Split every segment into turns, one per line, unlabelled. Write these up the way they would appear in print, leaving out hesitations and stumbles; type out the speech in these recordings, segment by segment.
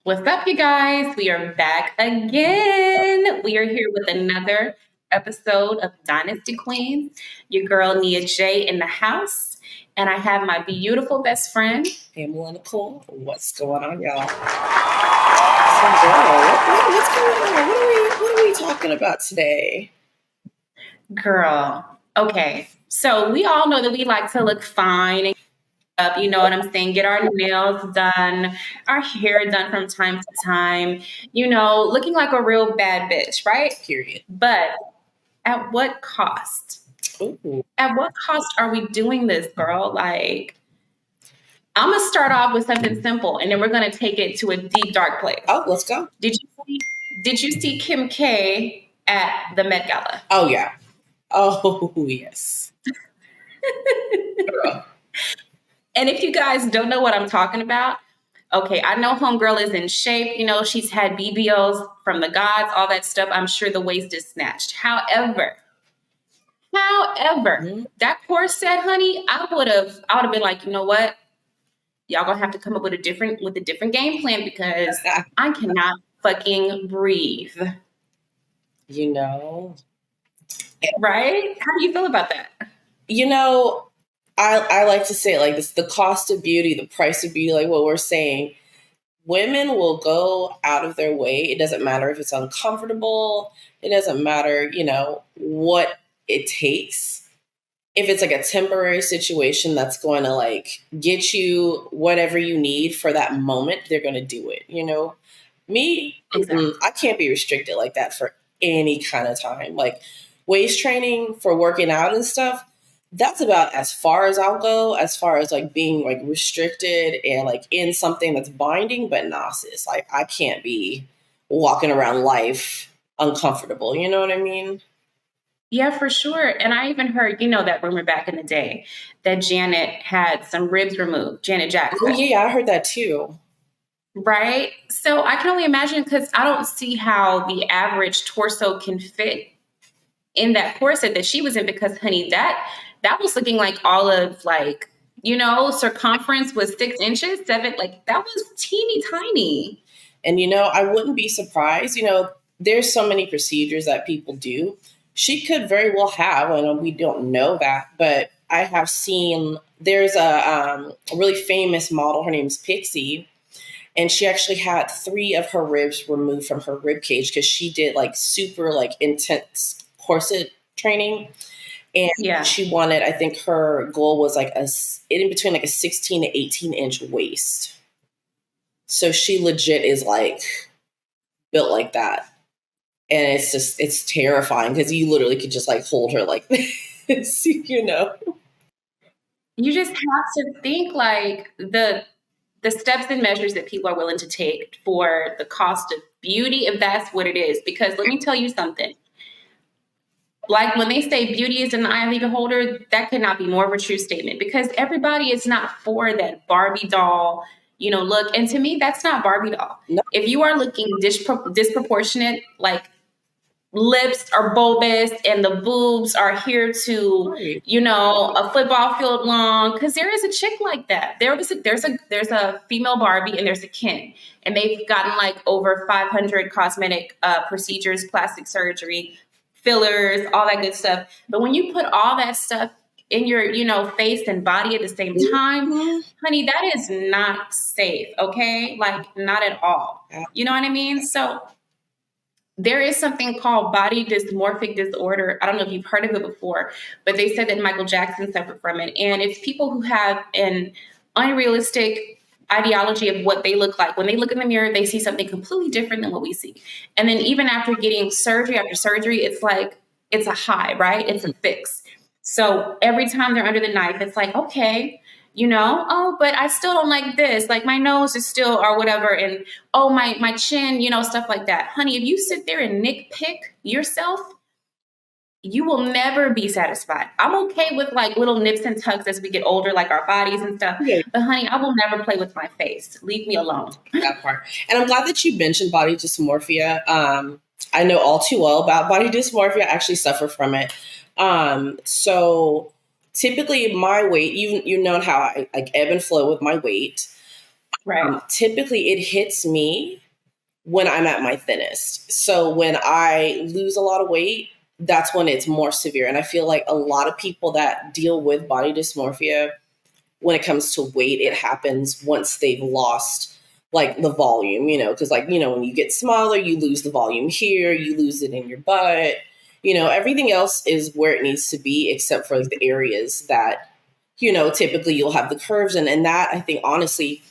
What's up, you guys? We are back again. We are here with another episode of Dynasty Queens. Your girl Nia J in the house, and I have my beautiful best friend
Pamela and Nicole. What's going on, y'all? So, girl, what's going on? What are we talking about today?
Girl. Okay, so we all know that we like to look fine and up, you know what I'm saying? Get our nails done, our hair done from time to time, looking like a real bad bitch, right?
Period.
But at what cost?
Ooh.
At what cost are we doing this, girl? Like, I'm gonna start off with something simple, and then we're gonna take it to a deep, dark place.
Oh, let's go.
Did you see Kim K at the Met Gala?
Oh yeah. Oh yes. Girl.
And if you guys don't know what I'm talking about, okay, I know homegirl is in shape. You know, she's had BBLs from the gods, all that stuff. I'm sure the waist is snatched. However, that corset, honey, I would have been like, you know what? Y'all gonna have to come up with a different game plan because I cannot fucking breathe.
You know.
Right? How do you feel about that?
You know, I like to say it like this: the cost of beauty, the price of beauty, like what we're saying. Women will go out of their way. It doesn't matter if it's uncomfortable. It doesn't matter, what it takes. If it's like a temporary situation that's going to like get you whatever you need for that moment, they're going to do it. Me,
Exactly.
I can't be restricted like that for any kind of time. Like waist training for working out and stuff, that's about as far as I'll go, as far as like being like restricted and like in something that's binding, but nah, sis, like I can't be walking around life uncomfortable. You know what I mean?
Yeah, for sure. And I even heard, that rumor back in the day that Janet had some ribs removed, Janet Jackson.
Oh yeah, I heard that too.
Right? So I can only imagine because I don't see how the average torso can fit in that corset that she was in because, honey, that was looking like all of like, circumference was 6 inches, 7, like that was teeny tiny.
And, I wouldn't be surprised, there's so many procedures that people do. She could very well have, and we don't know that, but I have seen, there's a really famous model, her name's Pixie, and she actually had 3 of her ribs removed from her rib cage because she did like super like intense corset training. And she wanted, I think her goal was like in between like a 16 to 18 inch waist. So she legit is like built like that. And it's terrifying because you literally could just like hold her like this,
You just have to think like the steps and measures that people are willing to take for the cost of beauty, if that's what it is. Because let me tell you something. Like when they say beauty is in the eye of the beholder, that could not be more of a true statement because everybody is not for that Barbie doll, look. And to me, that's not Barbie doll.
No.
If you are looking disproportionate, like lips are bulbous and the boobs are here to, a football field long, because there is a chick like that. There's a female Barbie and there's a Ken, and they've gotten like over 500 cosmetic procedures, plastic surgery, fillers, all that good stuff. But when you put all that stuff in your, face and body at the same time, honey, that is not safe. Okay. Like not at all. You know what I mean? So there is something called body dysmorphic disorder. I don't know if you've heard of it before, but they said that Michael Jackson suffered from it. And it's people who have an unrealistic ideology of what they look like. When they look in the mirror, they see something completely different than what we see. And then even after getting surgery after surgery, it's like, it's a high, right? It's a fix. So every time they're under the knife, it's like, okay, oh, but I still don't like this. Like my nose is still or whatever. And oh, my chin, stuff like that. Honey, if you sit there and nitpick yourself, you will never be satisfied. I'm okay with like little nips and tucks as we get older, like our bodies and stuff. Yeah. But honey, I will never play with my face. Leave me alone.
That part. And I'm glad that you mentioned body dysmorphia. I know all too well about body dysmorphia. I actually suffer from it. So typically my weight, you know how I like ebb and flow with my weight.
Right.
Typically it hits me when I'm at my thinnest. So when I lose a lot of weight, that's when it's more severe. And I feel like a lot of people that deal with body dysmorphia, when it comes to weight, it happens once they've lost like the volume, because when you get smaller, you lose the volume here, you lose it in your butt, everything else is where it needs to be, except for like the areas that, typically you'll have the curves in. And that, I think, honestly,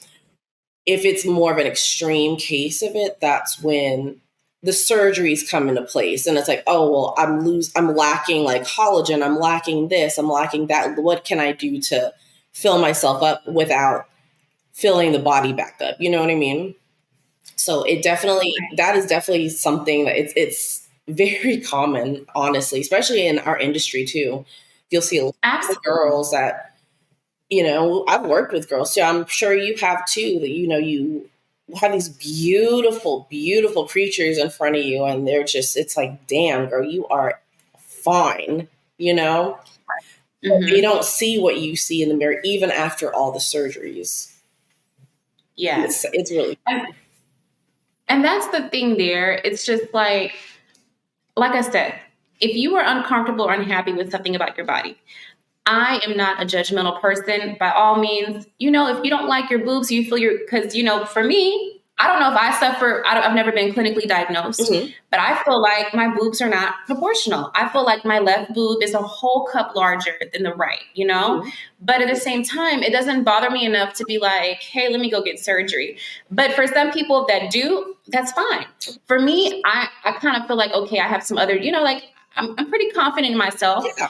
if it's more of an extreme case of it, that's when the surgeries come into place. And it's like, oh, well, I'm lacking like collagen, I'm lacking this, I'm lacking that. What can I do to fill myself up without filling the body back up? You know what I mean? So that is definitely something that it's very common, honestly, especially in our industry too. You'll see a lot of girls that, I've worked with girls, so I'm sure you have too, that, you have these beautiful, beautiful creatures in front of you, and it's like, damn, girl, you are fine,
Mm-hmm.
You don't see what you see in the mirror, even after all the surgeries.
Yes.
It's really
And that's the thing there. It's just like I said, if you are uncomfortable or unhappy with something about your body, I am not a judgmental person by all means. If you don't like your boobs, you feel because, for me, I don't know if I suffer. I've never been clinically diagnosed, but I feel like my boobs are not proportional. I feel like my left boob is a whole cup larger than the right, But at the same time, it doesn't bother me enough to be like, hey, let me go get surgery. But for some people that do, that's fine. For me, I kind of feel like, okay, I have some other, I'm pretty confident in myself.
Yeah.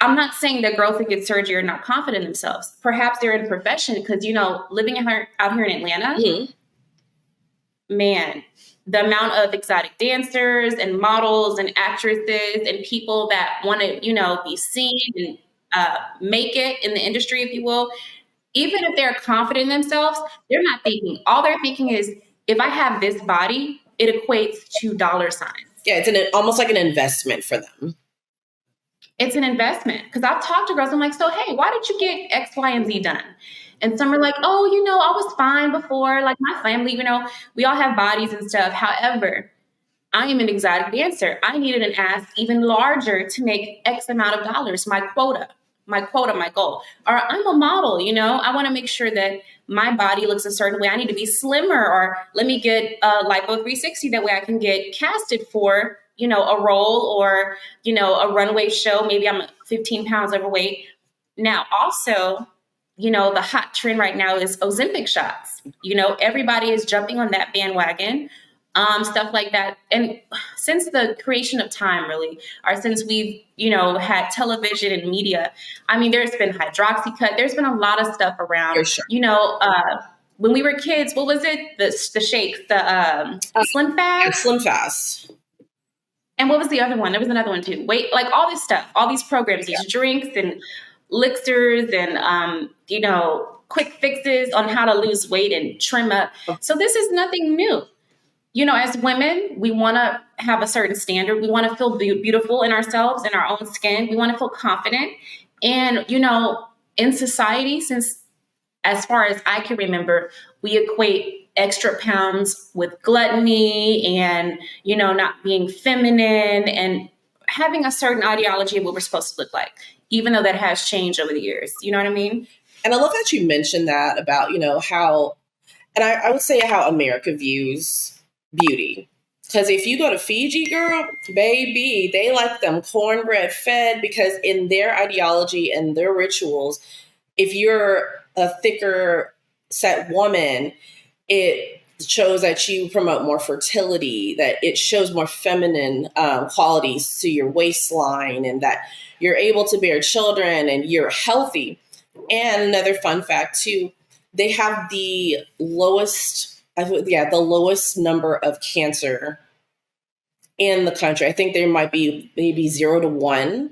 I'm not saying that girls that get surgery are not confident in themselves. Perhaps they're in a profession because, living out here in Atlanta, man, the amount of exotic dancers and models and actresses and people that want to, be seen and make it in the industry, if you will, even if they're confident in themselves, all they're thinking is, if I have this body, it equates to dollar signs.
Yeah, it's almost like an investment for them.
It's an investment, because I've talked to girls. I'm like, so, hey, why did you get X, Y, and Z done? And some are like, oh, I was fine before. Like my family, we all have bodies and stuff. However, I am an exotic dancer. I needed an ass even larger to make X amount of dollars, my quota, my goal. Or I'm a model, I want to make sure that my body looks a certain way. I need to be slimmer, or let me get a lipo 360. That way I can get casted for, a role or, a runway show. Maybe I'm 15 pounds overweight. Now, also, the hot trend right now is Ozempic shots. Everybody is jumping on that bandwagon. Stuff like that. And since the creation of time, really, or since we've, had television and media, I mean, there's been hydroxycut. There's been a lot of stuff around.
For sure.
When we were kids, what was it? The shakes, the Slim Fast?
Yeah, Slim Fast.
And what was the other one? There was another one too. Wait, like all this stuff, all these programs, these drinks and elixirs and, quick fixes on how to lose weight and trim up. So this is nothing new. As women, we want to have a certain standard. We want to feel beautiful in ourselves, in our own skin. We want to feel confident. And, in society, since as far as I can remember, we equate extra pounds with gluttony and, not being feminine and having a certain ideology of what we're supposed to look like, even though that has changed over the years. You know what I mean?
And I love that you mentioned that about, how, and I would say how America views beauty. Because if you go to Fiji, girl, baby, they like them cornbread fed, because in their ideology and their rituals, if you're a thicker set woman, it shows that you promote more fertility, that it shows more feminine qualities to your waistline, and that you're able to bear children and you're healthy. And another fun fact too, they have the lowest number of cancer in the country. I think there might be maybe 0 to 1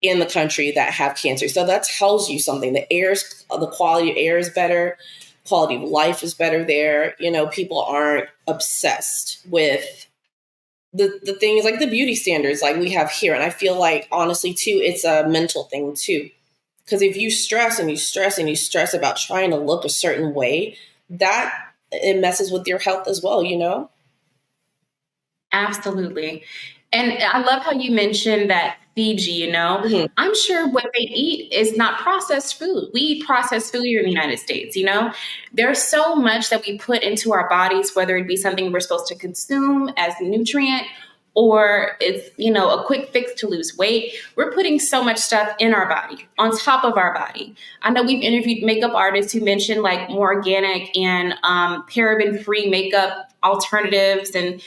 in the country that have cancer. So that tells you something. The quality of air is better. Quality of life is better there. People aren't obsessed with the things like the beauty standards like we have here. And I feel like, honestly, too, it's a mental thing, too. Because if you stress and you stress and you stress about trying to look a certain way, that it messes with your health as well, you know?
Absolutely. And I love how you mentioned that Fiji,
Mhm.
I'm sure what they eat is not processed food. We eat processed food here in the United States. There's so much that we put into our bodies, whether it be something we're supposed to consume as a nutrient or it's a quick fix to lose weight. We're putting so much stuff in our body, on top of our body. I know we've interviewed makeup artists who mentioned like more organic and paraben-free makeup alternatives and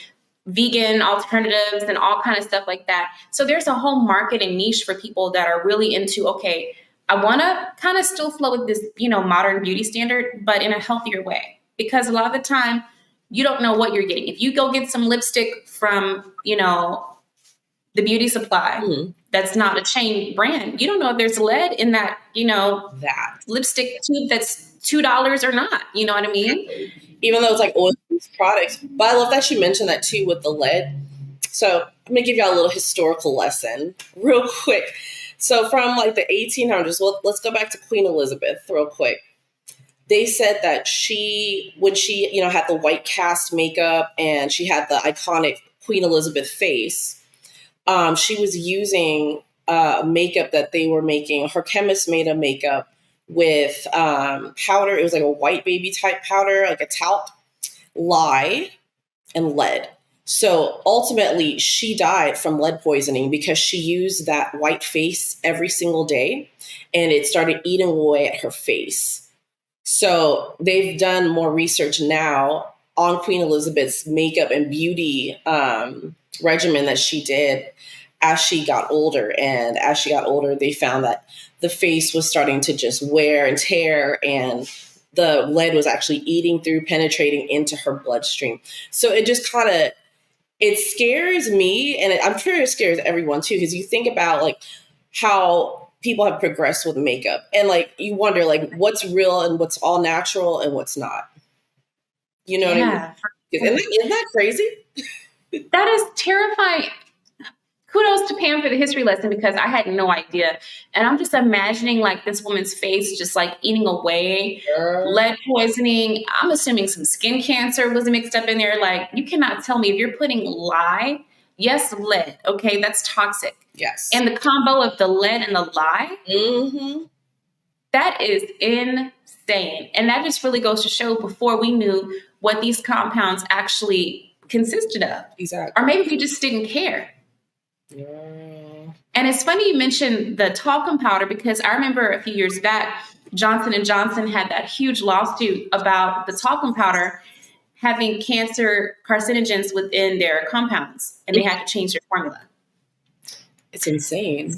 vegan alternatives and all kind of stuff like that. So there's a whole market and niche for people that are really into, okay, I want to kind of still flow with this modern beauty standard, but in a healthier way. Because a lot of the time, you don't know what you're getting. If you go get some lipstick from the beauty supply, that's not a chain brand, you don't know if there's lead in that lipstick tube that's $2 or not. You know what I mean?
Even though it's like oil-based products. But I love that you mentioned that too with the lead. So I'm going to give y'all a little historical lesson real quick. So from like the 1800s, well, let's go back to Queen Elizabeth real quick. They said that when she had the white cast makeup and she had the iconic Queen Elizabeth face, she was using makeup that they were making. Her chemist made a makeup with powder. It was like a white baby type powder, like a talc, lye, and lead. So ultimately, she died from lead poisoning because she used that white face every single day, and it started eating away at her face. So they've done more research now on Queen Elizabeth's makeup and beauty regimen that she did as she got older. And as she got older, they found that the face was starting to just wear and tear, and the lead was actually eating through, penetrating into her bloodstream. So it just it scares me, and I'm sure it scares everyone too, because you think about like how people have progressed with makeup, and like you wonder like what's real and what's all natural and what's not. You know what I mean? Isn't that crazy?
That is terrifying. Kudos to Pam for the history lesson, because I had no idea. And I'm just imagining like this woman's face just like eating away, lead poisoning. I'm assuming some skin cancer was mixed up in there. Like, you cannot tell me if you're putting lye, yes, lead. Okay, that's toxic.
Yes.
And the combo of the lead and the lye, that is insane. And that just really goes to show before we knew what these compounds actually consisted of.
Exactly.
Or maybe we just didn't care.
Yeah.
And it's funny you mentioned the talcum powder, because I remember a few years back, Johnson & Johnson had that huge lawsuit about the talcum powder having cancer carcinogens within their compounds, and they had to change their formula.
It's insane.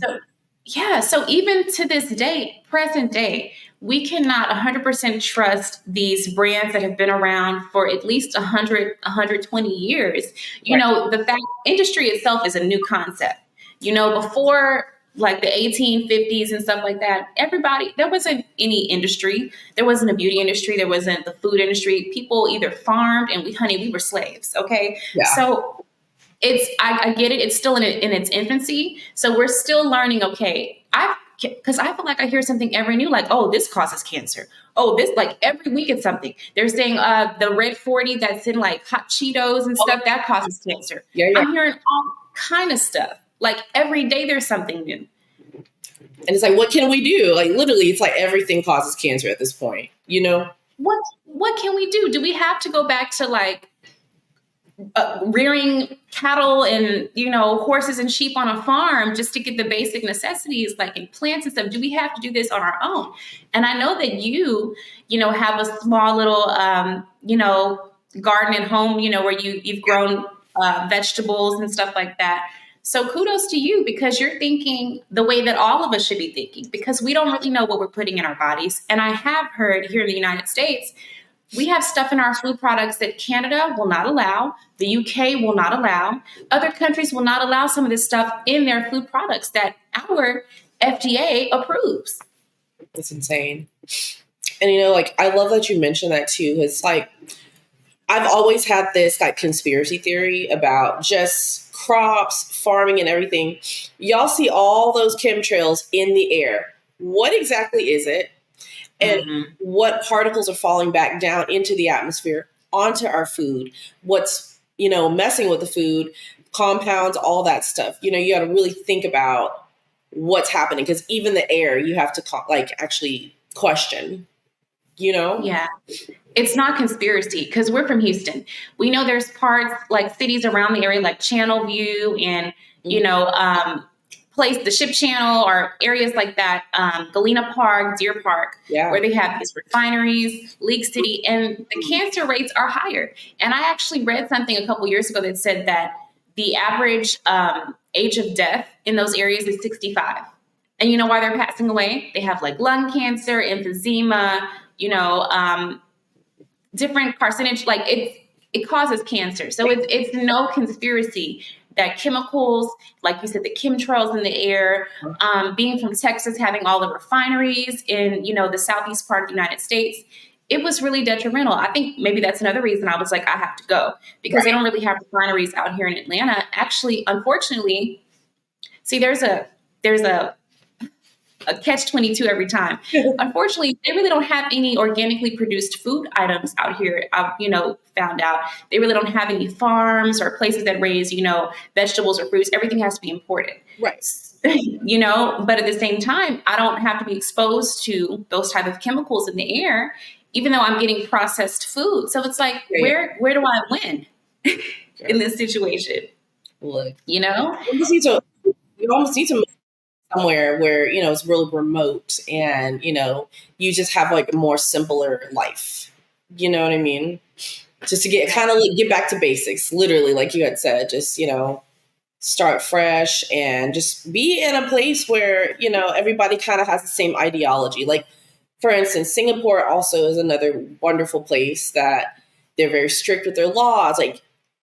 So even to this day, present day, we cannot 100% trust these brands that have been around for at least 100, 120 years. The industry itself is a new concept. Before like the 1850s and stuff like that, there wasn't any industry. There wasn't a beauty industry. There wasn't the food industry. People either farmed and we were slaves. Okay.
Yeah.
So I get it. It's still in its infancy. So we're still learning. Okay. Because I feel like I hear something every new, like, oh, this causes cancer. Oh, this, like every week it's something. They're saying the red 40 that's in like hot Cheetos and stuff, that causes cancer. Yeah. I'm hearing all kind of stuff. Like every day there's something new.
And it's like, what can we do? Like literally, it's like everything causes cancer at this point,
What can we do? Do we have to go back to like rearing cattle and horses and sheep on a farm just to get the basic necessities like in plants and stuff? Do we have to do this on our own? And I know that you have a small little garden at home, where you've grown vegetables and stuff like that. So kudos to you, because you're thinking the way that all of us should be thinking, because we don't really know what we're putting in our bodies. And I have heard here in the United States, we have stuff in our food products that Canada will not allow, the UK will not allow, other countries will not allow some of this stuff in their food products that our FDA approves.
It's insane. And I love that you mentioned that too. It's like, I've always had this like conspiracy theory about just crops, farming, and everything. Y'all see all those chemtrails in the air. what exactly is it, and what particles are falling back down into the atmosphere, onto our food, what's, messing with the food, compounds, all that stuff. You got to really think about what's happening, because even the air you have to actually question,
Yeah. It's not conspiracy because we're from Houston. We know there's parts like cities around the area like Channelview and, the Ship Channel or areas like that, Galena Park, Deer Park, where they have these refineries, League City, and the cancer rates are higher. And I actually read something a couple years ago that said that the average age of death in those areas is 65. And you know why they're passing away? They have like lung cancer, emphysema, different carcinogen, like it causes cancer. So it's no conspiracy that chemicals, like you said, the chemtrails in the air, being from Texas, having all the refineries in, the southeast part of the United States, it was really detrimental. I think maybe that's another reason I was like, I have to go, because they don't really have refineries out here in Atlanta. Actually, unfortunately, see, there's a catch-22 every time. Unfortunately, they really don't have any organically produced food items out here. I've, found out they really don't have any farms or places that raise, vegetables or fruits. Everything has to be imported.
Right.
But at the same time, I don't have to be exposed to those type of chemicals in the air, even though I'm getting processed food. So it's like, where do I win in this situation?
Look,
You
almost need to somewhere where it's really remote, and you just have like a more simpler life, you know what I mean, just to get get back to basics, literally, like you had said, just start fresh and just be in a place where everybody kind of has the same ideology. Like, for instance, Singapore also is another wonderful place that they're very strict with their laws. Like,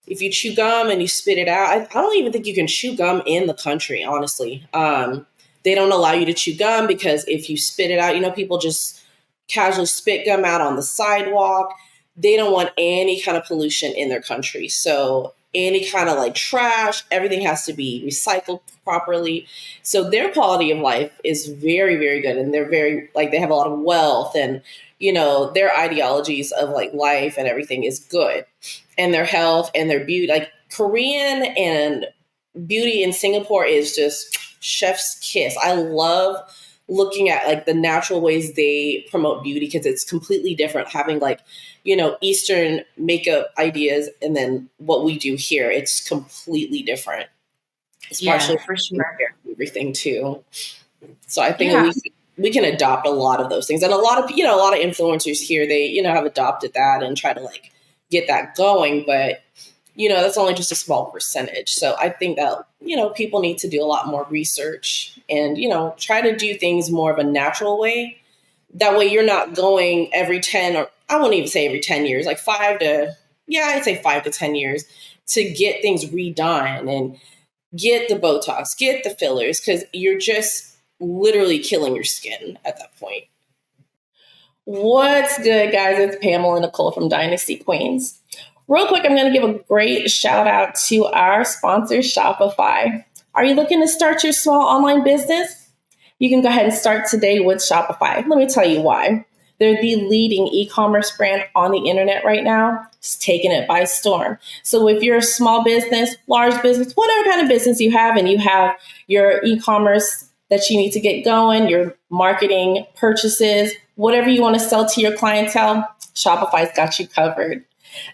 if you chew gum and you spit it out, I don't even think you can chew gum in the country, honestly. They don't allow you to chew gum because if you spit it out, people just casually spit gum out on the sidewalk. They don't want any kind of pollution in their country. So any kind of like trash, everything has to be recycled properly. So their quality of life is very, very good. And they're very, they have a lot of wealth, and, their ideologies of like life and everything is good. And their health and their beauty, like Korean and beauty in Singapore is just chef's kiss. I love looking at like the natural ways they promote beauty, because it's completely different having Eastern makeup ideas and then what we do here. It's completely different, especially
for sure,
everything too. So I think we can adopt a lot of those things, and a lot of influencers here, they have adopted that and try to get that going, but that's only just a small percentage. So I think that, people need to do a lot more research and, try to do things more of a natural way. That way you're not going every 10, or I won't even say every 10 years, like I'd say 5 to 10 years to get things redone and get the Botox, get the fillers, because you're just literally killing your skin at that point. What's good, guys? It's Pamela and Nicole from Dynasty Queens. Real quick, I'm going to give a great shout out to our sponsor, Shopify. Are you looking to start your small online business? You can go ahead and start today with Shopify. Let me tell you why. They're the leading e-commerce brand on the internet right now. It's taking it by storm. So if you're a small business, large business, whatever kind of business you have, and you have your e-commerce that you need to get going, your marketing, purchases, whatever you want to sell to your clientele, Shopify's got you covered.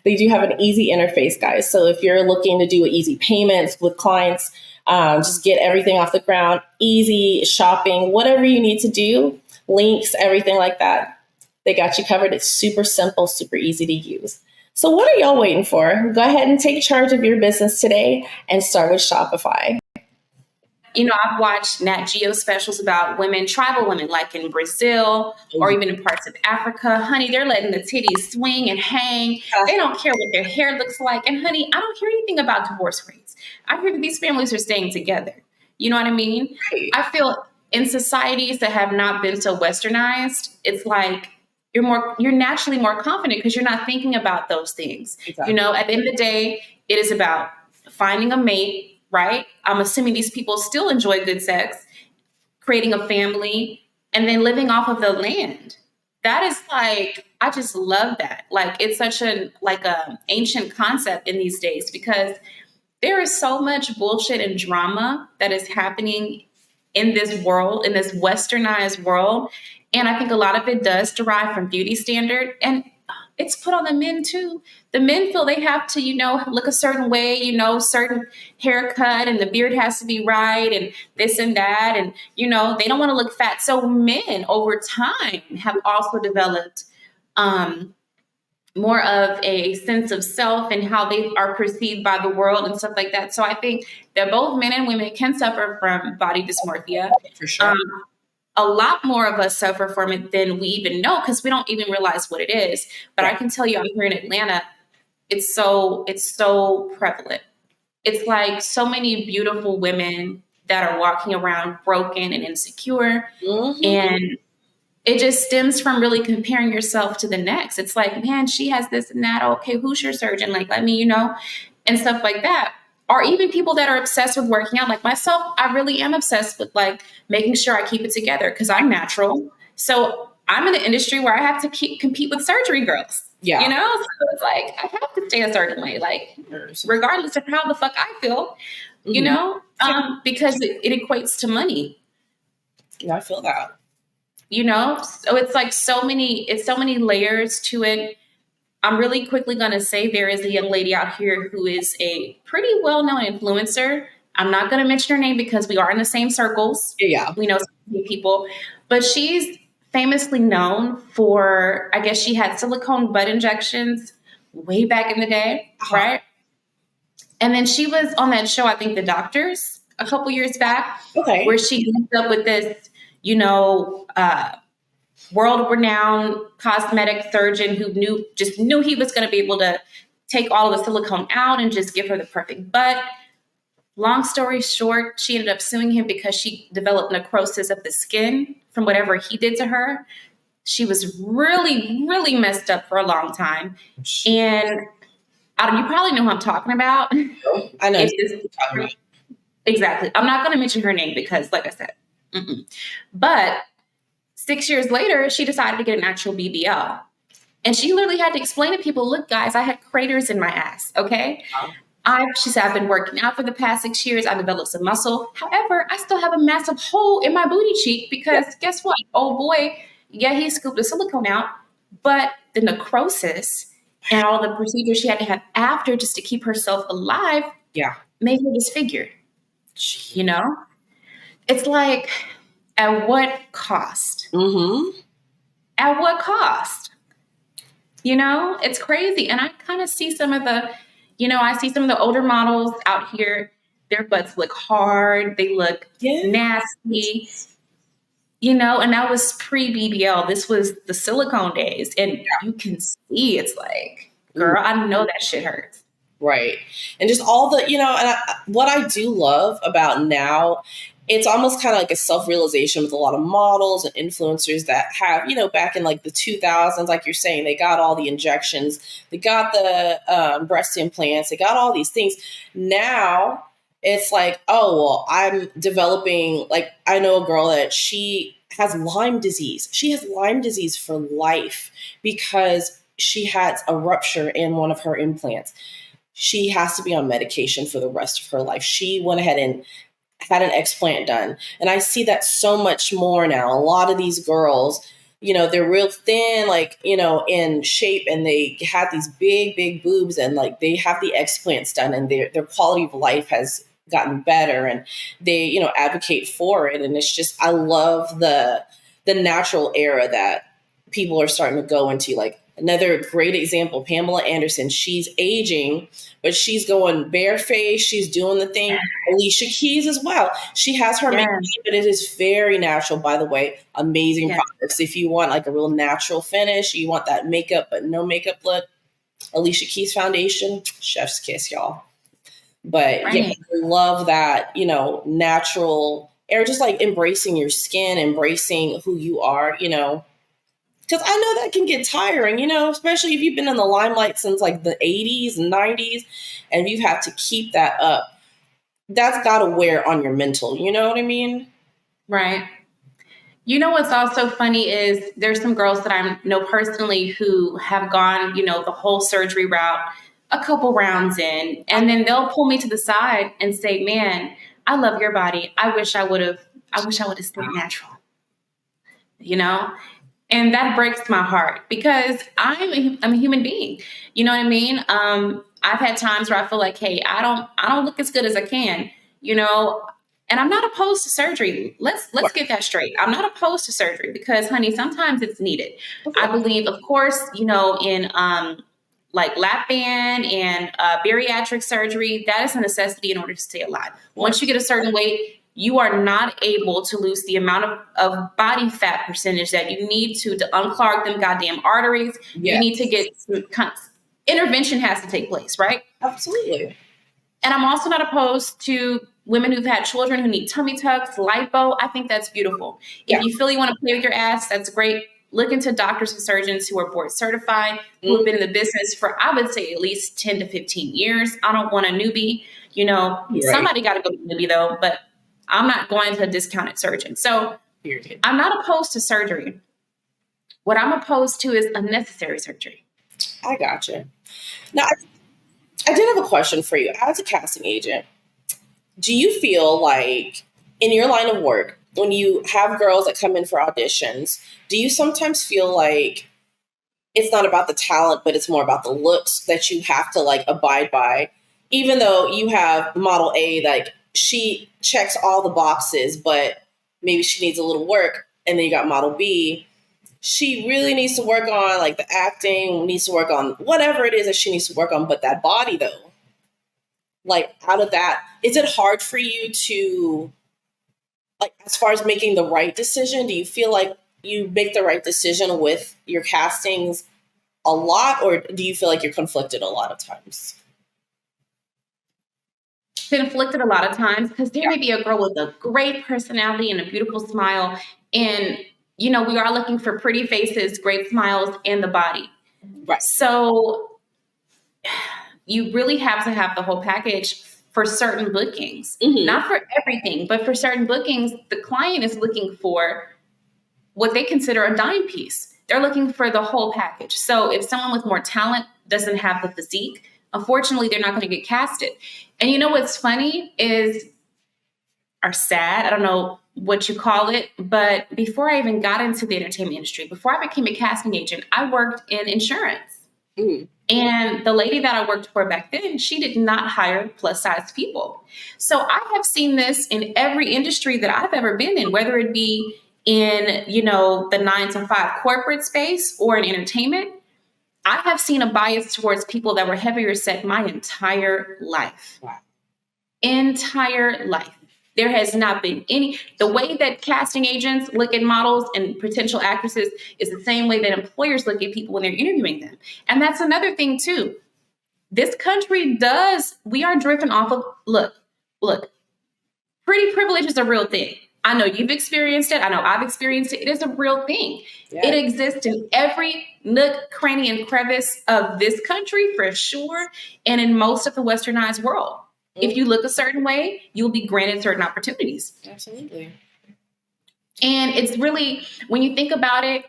They do have an easy interface, guys. So if you're looking to do easy payments with clients, just get everything off the ground, easy shopping, whatever you need to do, links, everything like that, they got you covered. It's super simple, super easy to use. So what are y'all waiting for? Go ahead and take charge of your business today and start with Shopify.
I've watched Nat Geo specials about women, tribal women, like in Brazil or even in parts of Africa. Honey, they're letting the titties swing and hang. They don't care what their hair looks like. And honey, I don't hear anything about divorce rates. I hear that these families are staying together. You know what I mean?
Right.
I feel in societies that have not been so westernized, it's like you're naturally more confident because you're not thinking about those things.
Exactly.
At the end of the day, it is about finding a mate, right? I'm assuming these people still enjoy good sex, creating a family, and then living off of the land. That is like, I just love that. Like, it's such a ancient concept in these days, because there is so much bullshit and drama that is happening in this world, in this westernized world. And I think a lot of it does derive from beauty standard. And it's put on the men too. The men feel they have to, look a certain way, certain haircut, and the beard has to be right, and this and that. And, they don't want to look fat. So men over time have also developed more of a sense of self and how they are perceived by the world and stuff like that. So I think that both men and women can suffer from body dysmorphia.
For sure.
A lot more of us suffer from it than we even know, because we don't even realize what it is. But I can tell you, out here in Atlanta, it's so prevalent. It's like so many beautiful women that are walking around broken and insecure.
Mm-hmm.
And it just stems from really comparing yourself to the next. It's like, man, she has this and that. Okay, who's your surgeon? Like, let me, and stuff like that. Or even people that are obsessed with working out. Like myself, I really am obsessed with like making sure I keep it together, because I'm natural. So I'm in an industry where I have to compete with surgery girls.
Yeah.
So it's like, I have to stay a certain way, like regardless of how the fuck I feel, because it equates to money.
Yeah, I feel that.
So it's like so many layers to it. I'm really quickly going to say there is a young lady out here who is a pretty well-known influencer. I'm not going to mention her name because we are in the same circles.
Yeah.
We know some people, but she's famously known for, I guess she had silicone butt injections way back in the day, right? And then she was on that show, I think The Doctors, a couple years back, where she ended up with this, world-renowned cosmetic surgeon who knew he was going to be able to take all of the silicone out and just give her the perfect butt. Long story short, she ended up suing him because she developed necrosis of the skin from whatever he did to her. She was really, really messed up for a long time. And you probably know who I'm talking about.
I know.
Exactly. I'm not going to mention her name because, like I said, but 6 years later, she decided to get an actual BBL. And she literally had to explain to people, look, guys, I had craters in my ass, okay? She said, I've been working out for the past 6 years. I developed some muscle. However, I still have a massive hole in my booty cheek because guess what? Oh, boy, he scooped the silicone out, but the necrosis and all the procedures she had to have after just to keep herself alive made her disfigured. It's like, at what cost?
Mm-hmm.
At what cost? It's crazy. And I kind of see some of the, older models out here, their butts look hard. They look nasty, and that was pre-BBL. This was the silicone days. And you can see it's like, girl, I know that shit hurts.
Right. And just all the, what I do love about now, it's almost kind of like a self-realization with a lot of models and influencers that have, back in like the 2000s, like you're saying, they got all the injections, they got the breast implants, they got all these things. Now it's like, oh, well, I'm developing, like, I know a girl that she has Lyme disease. She has Lyme disease for life because she had a rupture in one of her implants. She has to be on medication for the rest of her life. She went ahead and had an explant done. And I see that so much more now. A lot of these girls, they're real thin, like, in shape, and they have these big, big boobs, and like they have the explants done, and their quality of life has gotten better, and they, advocate for it. And it's just, I love the natural era that people are starting to go into. Like, another great example, Pamela Anderson, she's aging, but she's going barefaced. She's doing the thing. Alicia Keys as well. She has her makeup, but it is very natural, by the way. Amazing products. If you want like a real natural finish, you want that makeup, but no makeup look, Alicia Keys foundation, chef's kiss, y'all. But I love that, natural air, just like embracing your skin, embracing who you are, because I know that can get tiring, especially if you've been in the limelight since like the 80s and 90s, and you have to keep that up. That's got to wear on your mental. You know what I mean?
Right. You know what's also funny is there's some girls that I know personally who have gone, the whole surgery route a couple rounds in, and then they'll pull me to the side and say, "Man, I love your body. I wish I would have stayed natural." You know? And that breaks my heart because I'm a human being. You know what I mean? I've had times where I feel like, hey, I don't look as good as I can, you know, and I'm not opposed to surgery. Let's get that straight. I'm not opposed to surgery because, honey, sometimes it's needed. I believe, of course, in like lap band and bariatric surgery, that is a necessity in order to stay alive. Once you get a certain weight, you are not able to lose the amount of body fat percentage that you need to unclog them goddamn arteries. Yes. You need to get intervention has to take place, right?
Absolutely.
And I'm also not opposed to women who've had children who need tummy tucks, lipo. I think that's beautiful. If you feel you want to play with your ass, that's great. Look into doctors and surgeons who are board certified, who have been in the business for, I would say, at least 10 to 15 years. I don't want a newbie. Somebody got to go to newbie, though, but I'm not going to a discounted surgeon. So I'm not opposed to surgery. What I'm opposed to is unnecessary surgery.
I gotcha. Now, I did have a question for you. As a casting agent, do you feel like in your line of work, when you have girls that come in for auditions, do you sometimes feel like it's not about the talent, but it's more about the looks that you have to like abide by? Even though you have model A, like she checks all the boxes, but maybe she needs a little work. And then you got model B. She really needs to work on like the acting, needs to work on whatever it is that she needs to work on. But that body though, like out of that, is it hard for you to, like, as far as making the right decision, do you feel like you make the right decision with your castings a lot, or do you feel like you're conflicted a lot of times?
Conflicted a lot of times because there may be a girl with a great personality and a beautiful smile, and we are looking for pretty faces, great smiles, and the body.
Right.
So you really have to have the whole package for certain bookings. Not for everything, but for certain bookings, the client is looking for what they consider a dime piece. They're looking for the whole package. So if someone with more talent doesn't have the physique, unfortunately, they're not going to get casted. And you know what's funny is, or sad, I don't know what you call it, but before I even got into the entertainment industry, before I became a casting agent, I worked in insurance. And the lady that I worked for back then, she did not hire plus size people. So I have seen this in every industry that I've ever been in, whether it be in, the 9-to-5 corporate space or in entertainment. I have seen a bias towards people that were heavier set my entire life.
Wow.
Entire life. There has not been the way that casting agents look at models and potential actresses is the same way that employers look at people when they're interviewing them. And that's another thing too. This country we are driven off of, look, pretty privilege is a real thing. I know you've experienced it. I know I've experienced it. It is a real thing. Yeah. It exists in every nook, cranny, and crevice of this country for sure, and in most of the westernized world. If you look a certain way, you'll be granted certain opportunities.
Absolutely.
And it's really, when you think about it,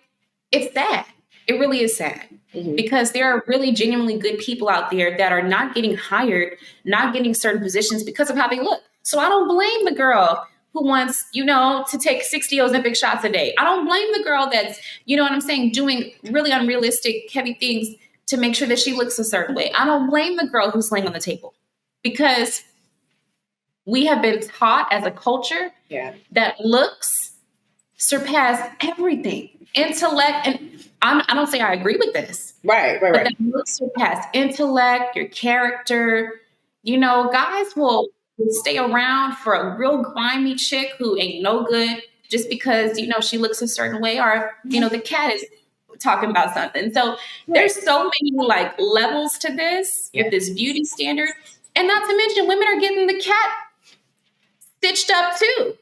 it's sad. It really is sad because there are really genuinely good people out there that are not getting hired, not getting certain positions because of how they look. So I don't blame the girl who wants, to take 60 Ozempic shots a day. I don't blame the girl that's, doing really unrealistic, heavy things to make sure that she looks a certain way. I don't blame the girl who's laying on the table. Because we have been taught as a culture that looks surpass everything. Intellect, and I don't say I agree with this.
Right.
But that looks surpass intellect, your character. Guys will stay around for a real grimy chick who ain't no good just because, she looks a certain way, or, the cat is talking about something. So there's so many levels to this with this beauty standard. And not to mention, women are getting the cat stitched up too.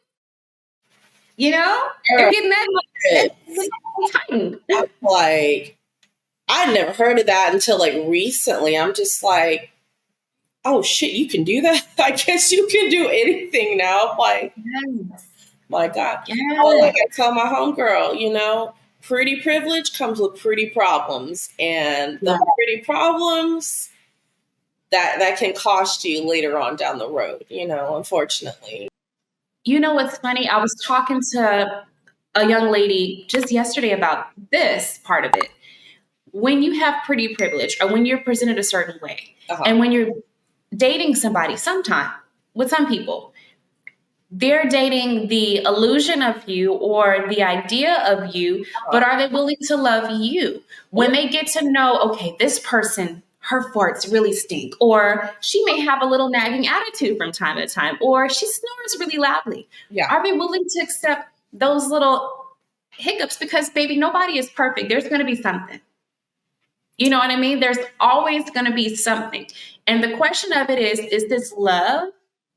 They're getting that tightened.
I never heard of that until recently. I'm just like, oh shit, you can do that? I guess you can do anything now.
Yes.
My God. Oh,
Yeah.
like I tell my homegirl, pretty privilege comes with pretty problems. And the pretty problems that can cost you later on down the road, unfortunately.
You know what's funny? I was talking to a young lady just yesterday about this part of it. When you have pretty privilege or when you're presented a certain way, and when you're dating somebody, sometime with some people, they're dating the illusion of you or the idea of you, but are they willing to love you? When they get to know, okay, this person, her farts really stink, or she may have a little nagging attitude from time to time, or she snores really loudly.
Yeah.
Are they willing to accept those little hiccups? Because, baby, nobody is perfect. There's going to be something. You know what I mean? There's always going to be something. And the question of it is this love?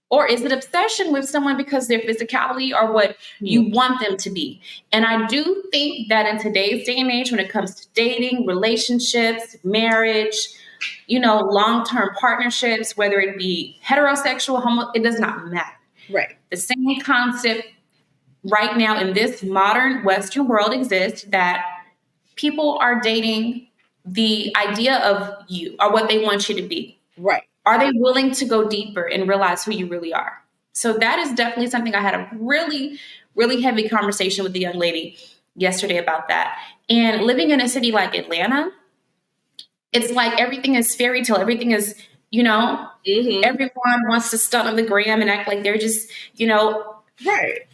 Or is it obsession with someone because their physicality or what you want them to be? And I do think that in today's day and age, when it comes to dating, relationships, marriage, long-term partnerships, whether it be heterosexual, homo, it does not matter.
Right.
The same concept right now in this modern Western world exists, that people are dating the idea of you or what they want you to be.
Right.
Are they willing to go deeper and realize who you really are? So that is definitely something I had a really, really heavy conversation with the young lady yesterday about that. And living in a city like Atlanta, it's like everything is fairy tale. Everything is, everyone wants to stunt on the gram and act like they're just,
Right.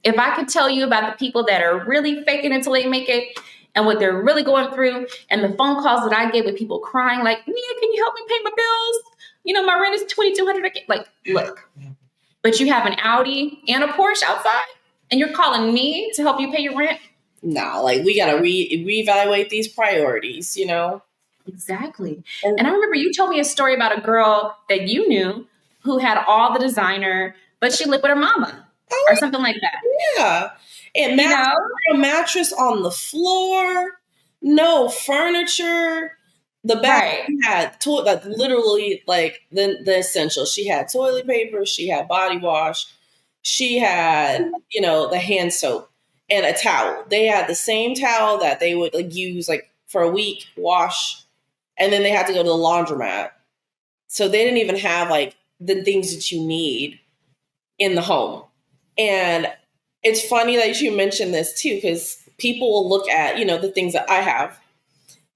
If I could tell you about the people that are really faking it until they make it and what they're really going through and the phone calls that I get with people crying like, Nia, can you help me pay my bills? My rent is $2,200. Like, look, but you have an Audi and a Porsche outside and you're calling me to help you pay your rent?
No, like we got to reevaluate these priorities,
Exactly. And I remember you told me a story about a girl that you knew who had all the designer, but she lived with her mama or something like that.
Yeah. And a mattress on the floor, no furniture. The bathroom had literally like the essentials. She had toilet paper, she had body wash, she had, the hand soap and a towel. They had the same towel that they would use for a week, wash, and then they had to go to the laundromat. So they didn't even have the things that you need in the home. And it's funny that you mentioned this too, because people will look at, the things that I have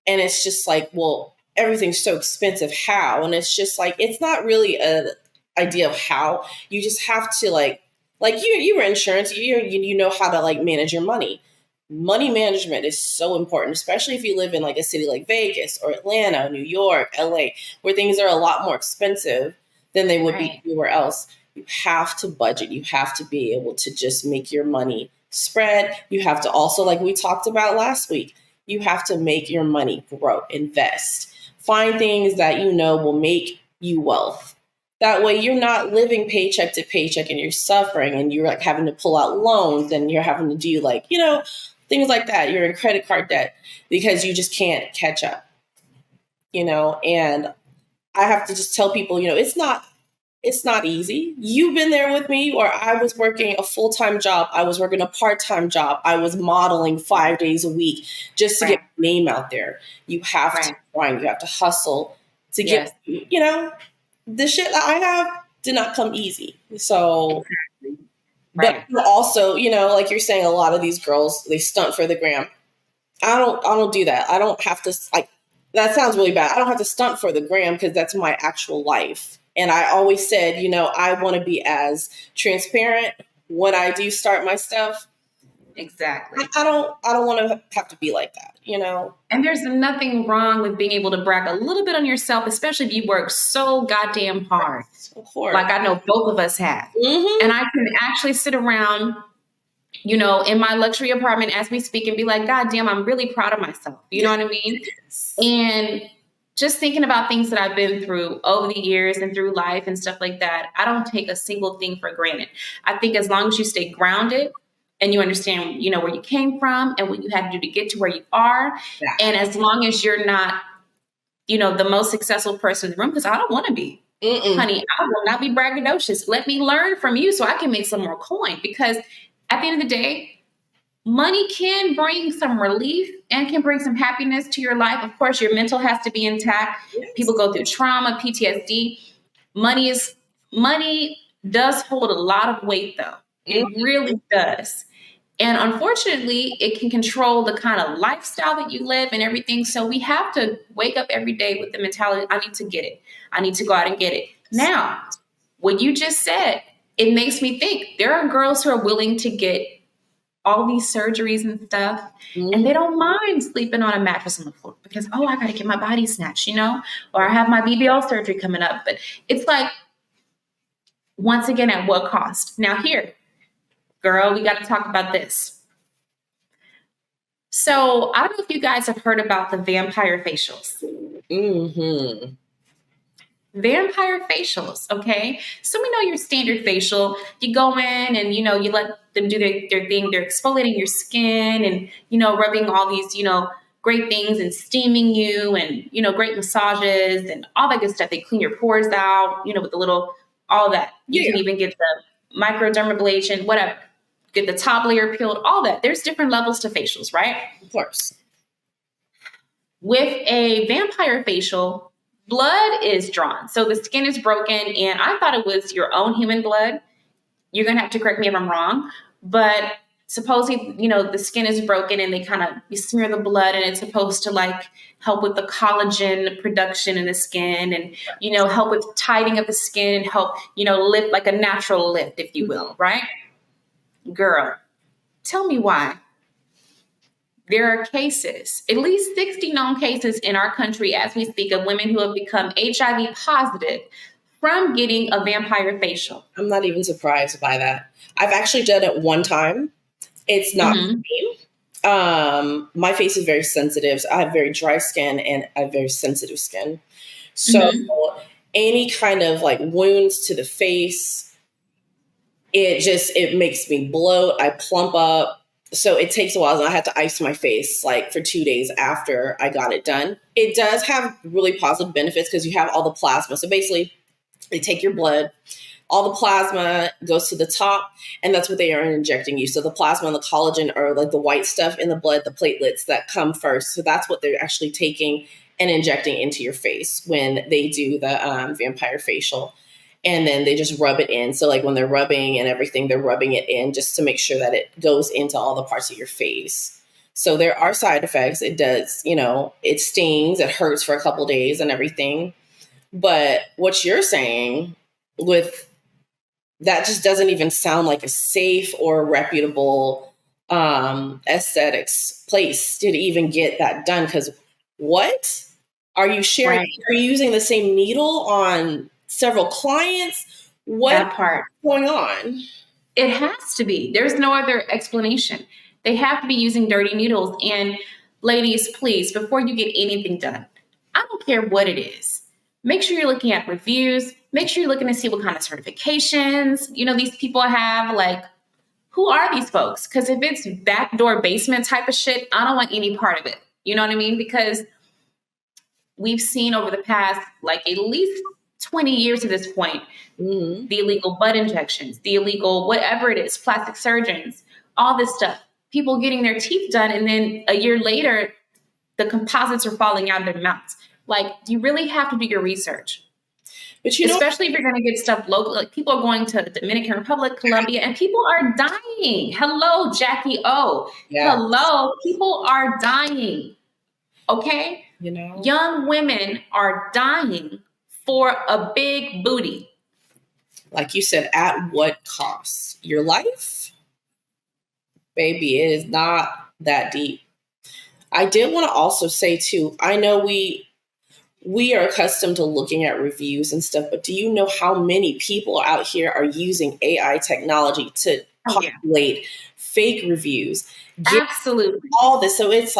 and it's just like, well, everything's so expensive. How? And it's just like, it's not really an idea of how. You just have to like you were insurance, you know how to manage your money. Money management is so important, especially if you live in a city like Vegas or Atlanta, New York, LA, where things are a lot more expensive than they would be anywhere else. You have to budget. You have to be able to just make your money spread. You have to also, like we talked about last week, you have to make your money grow, invest, find things that will make you wealth. That way you're not living paycheck to paycheck and you're suffering and you're having to pull out loans and you're having to do things like that. You're in credit card debt because you just can't catch up, and I have to just tell people, it's not easy. You've been there with me where I was working a full-time job. I was working a part-time job. I was modeling 5 days a week just to get my name out there. You have to grind. You have to hustle to get, the shit that I have did not come easy. So, but also, like you're saying, a lot of these girls, they stunt for the gram. I don't do that. I don't have to, that sounds really bad. I don't have to stunt for the gram because that's my actual life. And I always said, I want to be as transparent when I do start my stuff.
Exactly.
I don't want to have to be like that,
And there's nothing wrong with being able to brag a little bit on yourself, especially if you work so goddamn hard.
Of course.
Like I know both of us have.
Mm-hmm.
And I can actually sit around, in my luxury apartment as we speak and be like, God damn, I'm really proud of myself. You know what I mean?
Yes.
And just thinking about things that I've been through over the years and through life and stuff like that, I don't take a single thing for granted. I think as long as you stay grounded and you understand, where you came from and what you had to do to get to where you are. Yeah. And as long as you're not, the most successful person in the room, because I don't want to be. Honey, I will not be braggadocious. Let me learn from you so I can make some more coin, because at the end of the day, money can bring some relief and can bring some happiness to your life. Of course, your mental has to be intact.
Yes.
People go through trauma, PTSD. Money does hold a lot of weight, though. It really does. And unfortunately, it can control the kind of lifestyle that you live and everything. So we have to wake up every day with the mentality, I need to get it. I need to go out and get it. Now, what you just said, it makes me think there are girls who are willing to get all these surgeries and stuff, and they don't mind sleeping on a mattress on the floor because, I got to get my body snatched, or I have my BBL surgery coming up. But it's like, once again, at what cost? Now here, girl, we got to talk about this. So I don't know if you guys have heard about the vampire facials.
Mm-hmm.
Vampire facials, okay? So we know your standard facial. You go in and, you let them do their thing. They're exfoliating your skin and, rubbing all these, great things and steaming you and, great massages and all that good stuff. They clean your pores out, with the little, all that. You can even get the microdermablation, whatever. Get the top layer peeled, all that. There's different levels to facials, right?
Of course.
With a vampire facial, blood is drawn. So the skin is broken, and I thought it was your own human blood. You're going to have to correct me if I'm wrong. But supposedly, the skin is broken and you smear the blood and it's supposed to help with the collagen production in the skin and, help with tightening of the skin and help, lift like a natural lift, if you will, right? Girl, tell me why. There are cases, at least 60 known cases in our country as we speak, of women who have become HIV positive from getting a vampire facial. I'm
not even surprised by that. I've actually done it one time. It's not me. My face is very sensitive. So I have very dry skin and I have very sensitive skin. So any kind of wounds to the face, it makes me bloat. I plump up. So it takes a while. I had to ice my face for 2 days after I got it done. It does have really positive benefits because you have all the plasma. So basically, they take your blood, all the plasma goes to the top, and that's what they are injecting you. So the plasma and the collagen are the white stuff in the blood, the platelets that come first. So that's what they're actually taking and injecting into your face when they do the vampire facial. And then they just rub it in. So when they're rubbing and everything, they're rubbing it in just to make sure that it goes into all the parts of your face. So there are side effects. It does, it stings, it hurts for a couple of days and everything. But what you're saying with that just doesn't even sound like a safe or reputable aesthetics place to even get that done. Because what? Are you sharing? Right. Are you using the same needle on several clients? What's going on?
It has to be. There's no other explanation. They have to be using dirty needles. And ladies, please, before you get anything done, I don't care what it is. Make sure you're looking at reviews. Make sure you're looking to see what kind of certifications, these people have. Who are these folks? Because if it's backdoor basement type of shit, I don't want any part of it. You know what I mean? Because we've seen over the past, at least 20 years at this point, the illegal butt injections, the illegal whatever it is, plastic surgeons, all this stuff, people getting their teeth done. And then a year later, the composites are falling out of their mouths. You really have to do your research. But especially if you're going to get stuff local. People are going to the Dominican Republic, Colombia, and people are dying. Hello, Jackie O. Yes. Hello, people are dying. Okay? Young women are dying for a big booty.
Like you said, at what cost? Your life? Baby, it is not that deep. I did want to also say too, I know we are accustomed to looking at reviews and stuff, but do you know how many people out here are using AI technology to populate fake reviews?
Absolutely.
All this. So it's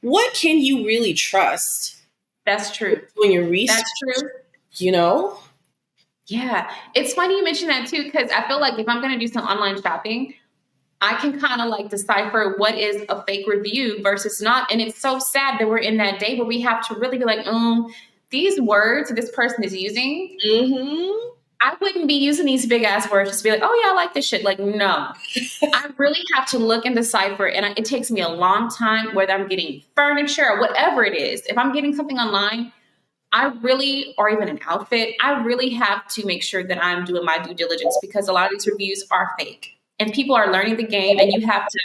what can you really trust?
That's true.
When you're research,
that's true.
Yeah.
It's funny you mention that too, because I feel like if I'm going to do some online shopping, I can kind of decipher what is a fake review versus not. And it's so sad that we're in that day where we have to really be these words this person is using, I wouldn't be using these big ass words just to be like, oh yeah, I like this shit. Like, no, I really have to look and decipher. And it takes me a long time, whether I'm getting furniture or whatever it is. If I'm getting something online, I really, or even an outfit, I really have to make sure that I'm doing my due diligence because a lot of these reviews are fake and people are learning the game and you have to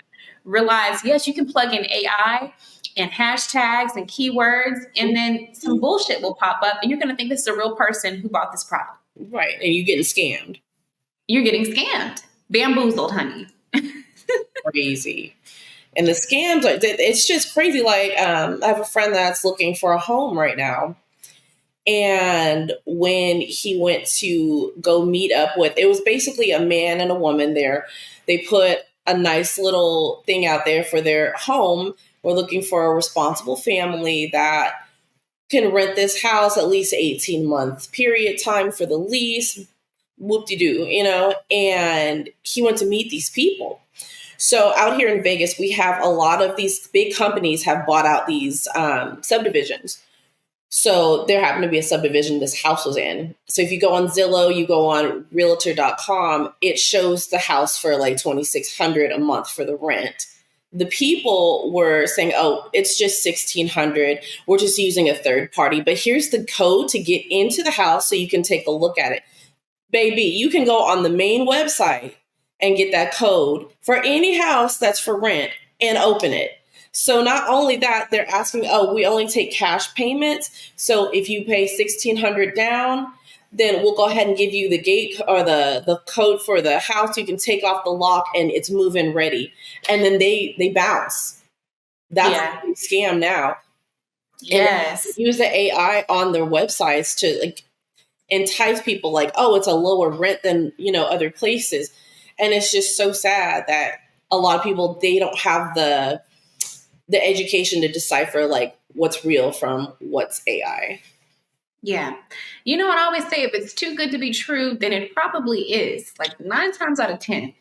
realize, yes, you can plug in AI and hashtags and keywords and then some bullshit will pop up and you're going to think this is a real person who bought this product.
Right. And you're getting scammed.
You're getting scammed. Bamboozled, honey.
Crazy. And the scams, it's just crazy. Like, I have a friend that's looking for a home right now. And when he went to go meet up with, it was basically a man and a woman there. They put a nice little thing out there for their home. We're looking for a responsible family that can rent this house at least 18-month period time for the lease. Whoop-de-doo, and he went to meet these people. So out here in Vegas, we have a lot of these big companies have bought out these subdivisions. So there happened to be a subdivision this house was in. So if you go on Zillow, you go on realtor.com, it shows the house for like $2,600 a month for the rent. The people were saying, oh, it's just $1,600. We're just using a third party. But here's the code to get into the house so you can take a look at it. Baby, you can go on the main website and get that code for any house that's for rent and open it. So not only that, they're asking, oh, we only take cash payments. So if you pay $1,600 down, then we'll go ahead and give you the gate or the code for the house. You can take off the lock and it's move-in ready. And then they bounce. That's a scam now.
Yes.
And use the AI on their websites to like entice people like, oh, it's a lower rent than, other places. And it's just so sad that a lot of people, they don't have the education to decipher like what's real from what's AI.
Yeah. You know what I always say, if it's too good to be true, then it probably is, like 9 times out of 10.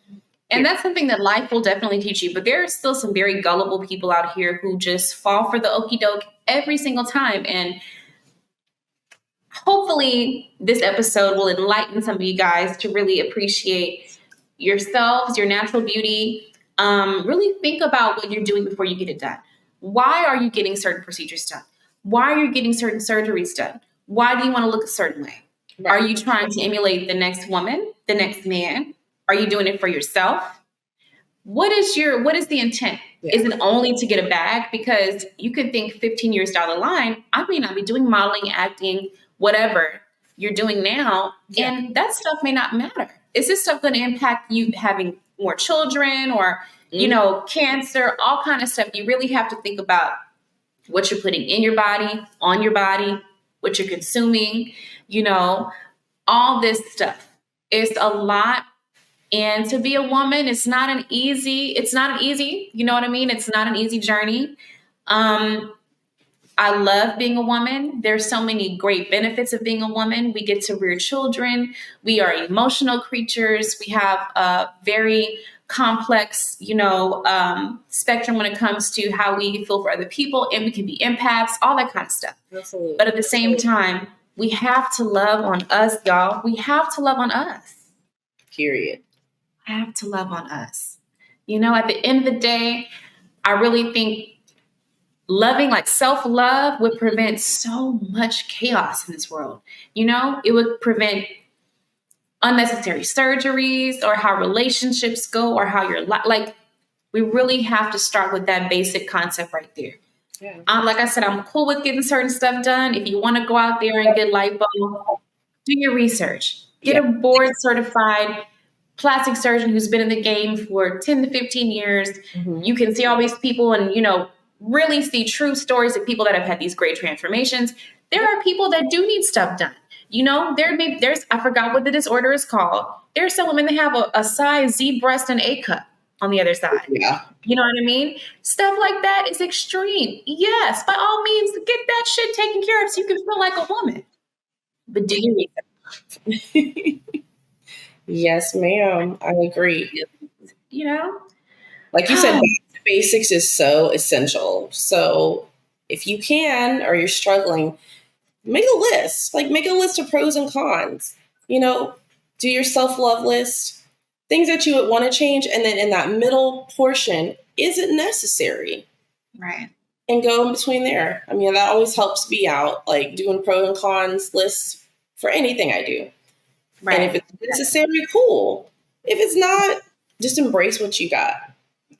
And that's something that life will definitely teach you. But there are still some very gullible people out here who just fall for the okie doke every single time. And hopefully this episode will enlighten some of you guys to really appreciate yourselves, your natural beauty. Really think about what you're doing before you get it done. Why are you getting certain procedures done? Why are you getting certain surgeries done? Why do you want to look a certain way? Right. Are you trying to emulate the next woman, the next man? Are you doing it for yourself? What is the intent? Yeah. Is it only to get a bag? Because you could think 15 years down the line, I may not be doing modeling, acting, whatever you're doing now. Yeah. And that stuff may not matter. Is this stuff going to impact you having more children or, cancer, all kind of stuff? You really have to think about what you're putting in your body, on your body, what you're consuming, all this stuff. It's a lot. And to be a woman, it's not an easy, you know what I mean? It's not an easy journey. I love being a woman. There's so many great benefits of being a woman. We get to rear children. We are emotional creatures. We have a very complex, spectrum when it comes to how we feel for other people, and we can be empaths, all that kind of stuff.
Absolutely.
But at the same time, we have to love on us, y'all. We have to love on us.
Period.
Have to love on us. At the end of the day, I really think loving, like self-love, would prevent so much chaos in this world. It would prevent unnecessary surgeries or how relationships go or how you're like, we really have to start with that basic concept right there. Yeah. Like I said, I'm cool with getting certain stuff done. If you want to go out there and get lipo, do your research. Get a board certified plastic surgeon who's been in the game for 10 to 15 years. Mm-hmm. You can see all these people and, really see true stories of people that have had these great transformations. There are people that do need stuff done. There's, I forgot what the disorder is called. There's some women that have a size Z breast and A cup on the other side.
Yeah. You
know what I mean? Stuff like that is extreme. Yes, by all means, get that shit taken care of so you can feel like a woman. But do you need that?
Yes, ma'am. I agree. Like you said, basics is so essential. So if you can, or you're struggling, make a list. Like make a list of pros and cons. do your self-love list, things that you would want to change. And then in that middle portion, is it necessary?
Right.
And go in between there. I mean, that always helps me out, like doing pros and cons lists for anything I do.
Right.
And if it's necessary, cool. If it's not, just embrace what you got.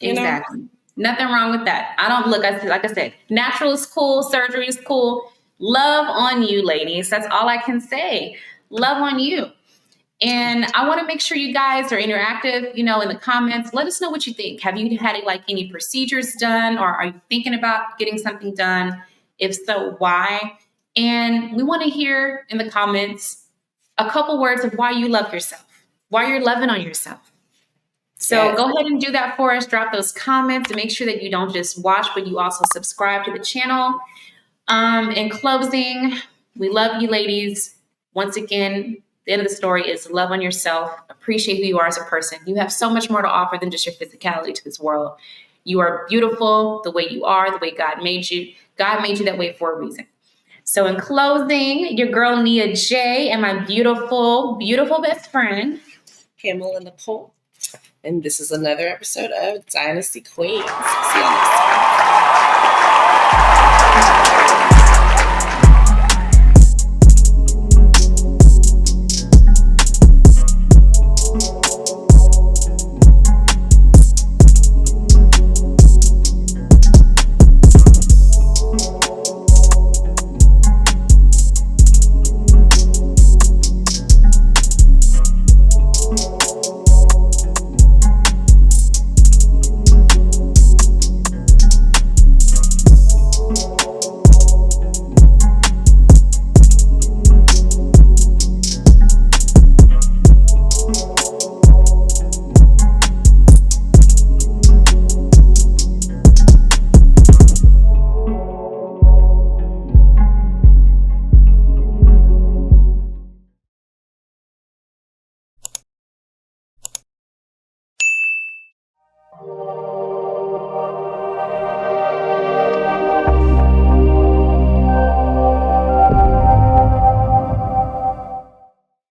Exactly. Nothing wrong with that. I don't look, like I said, natural is cool, surgery is cool. Love on you, ladies. That's all I can say. Love on you. And I want to make sure you guys are interactive, in the comments. Let us know what you think. Have you had any procedures done, or are you thinking about getting something done? If so, why? And we want to hear in the comments a couple words of why you love yourself, why you're loving on yourself. So Go ahead and do that for us. Drop those comments and make sure that you don't just watch, but you also subscribe to the channel. In closing, we love you, ladies. Once again, the end of the story is love on yourself. Appreciate who you are as a person. You have so much more to offer than just your physicality to this world. You are beautiful the way you are, the way God made you. God made you that way for a reason. So in closing, your girl Nia J and my beautiful, beautiful best friend,
Pamela Nicole. And this is another episode of Dynasty Queens. See you next time.